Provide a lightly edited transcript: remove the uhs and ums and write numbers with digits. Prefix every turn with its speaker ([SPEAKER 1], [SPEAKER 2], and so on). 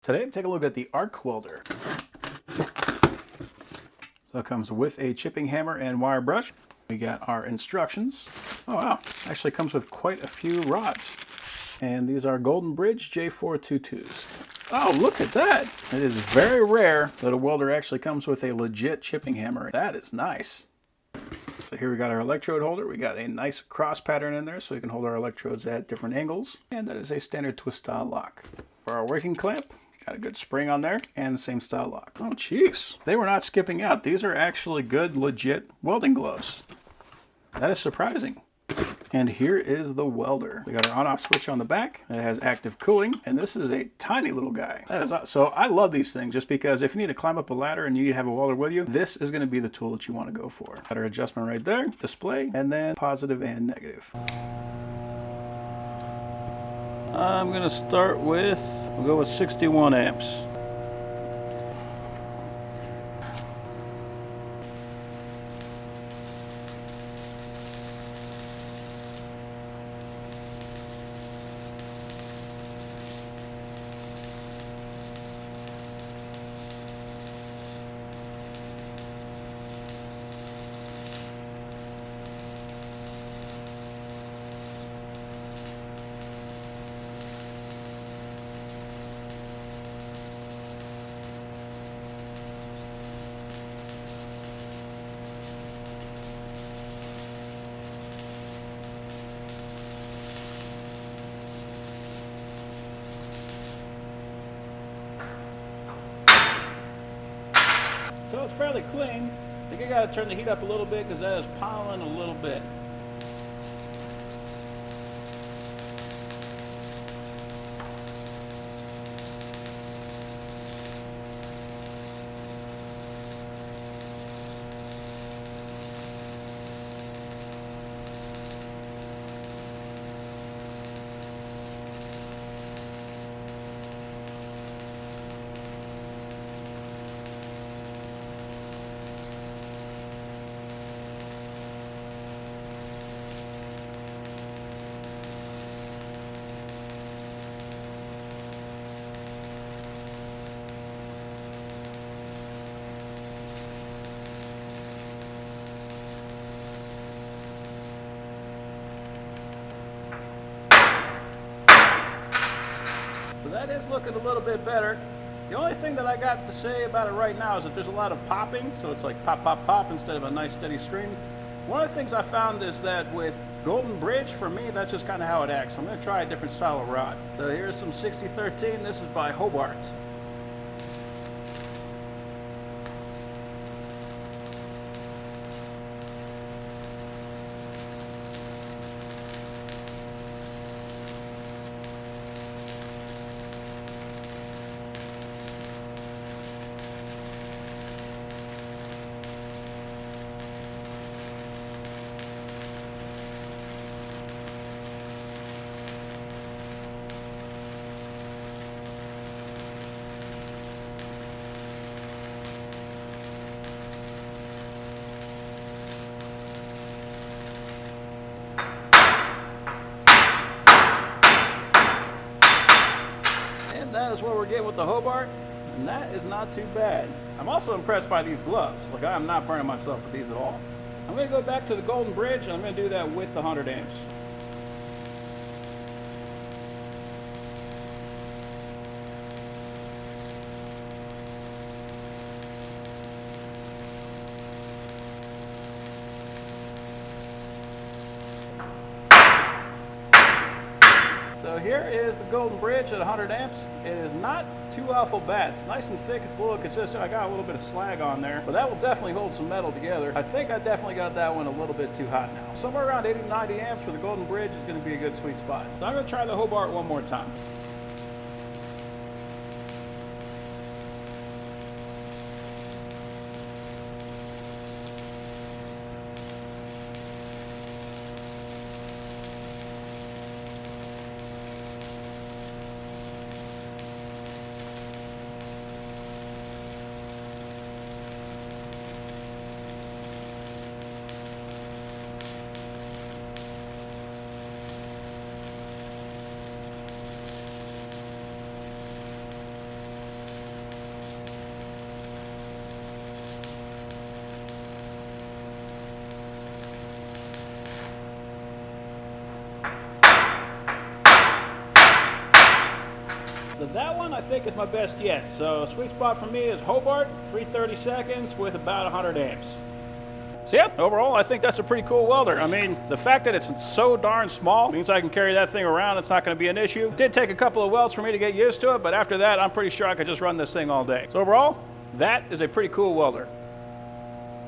[SPEAKER 1] Today, take a look at the arc welder. So it comes with a chipping hammer and wire brush. We got our instructions. Oh wow, actually comes with quite a few rods. And these are Golden Bridge J422s. Oh, look at that. It is very rare that a welder actually comes with a legit chipping hammer. That is nice. So here we got our electrode holder. We got a nice cross pattern in there so we can hold our electrodes at different angles. And that is a standard twist style lock. For our working clamp, got a good spring on there and the same style lock. Oh, jeez. They were not skipping out. These are actually good, legit welding gloves. That is surprising. And here is the welder. We got our on-off switch on the back. It has active cooling, and this is a tiny little guy. That is so I love these things just because if you need to climb up a ladder and you need to have a welder with you, this is going to be the tool that you want to go for. Got our adjustment right there, display, and then positive and negative. I'm going to start with, we'll go with 61 amps. So it's fairly clean. I think I gotta turn the heat up a little bit because that is piling a little bit. So that is looking a little bit better. The only thing that I got to say about it right now is that there's a lot of popping, so it's like pop, pop, pop instead of a nice steady scream. One of the things I found is that with Golden Bridge, for me, that's just kind of how it acts. I'm going to try a different style of rod. So here's some 6013. This is by Hobart. And that is what we're getting with the Hobart, and that is not too bad. I'm also impressed by these gloves. Like, I am not burning myself with these at all. I'm going to go back to the Golden Bridge, and I'm going to do that with the 100 amps. So here is the Golden Bridge at 100 amps. It is not too awful bad. It's nice and thick, it's a little consistent. I got a little bit of slag on there, but that will definitely hold some metal together. I think I definitely got that one a little bit too hot now. Somewhere around 80 to 90 amps for the Golden Bridge is going to be a good sweet spot. So I'm going to try the Hobart one more time. that one I think is my best yet. So sweet spot for me is Hobart, 330 seconds with about 100 amps. So yeah, overall I think that's a pretty cool welder. I mean, the fact that it's so darn small means I can carry that thing around. It's not going to be an issue. It did take a couple of welds for me to get used to it, but after that I'm pretty sure I could just run this thing all day. So overall, that is a pretty cool welder.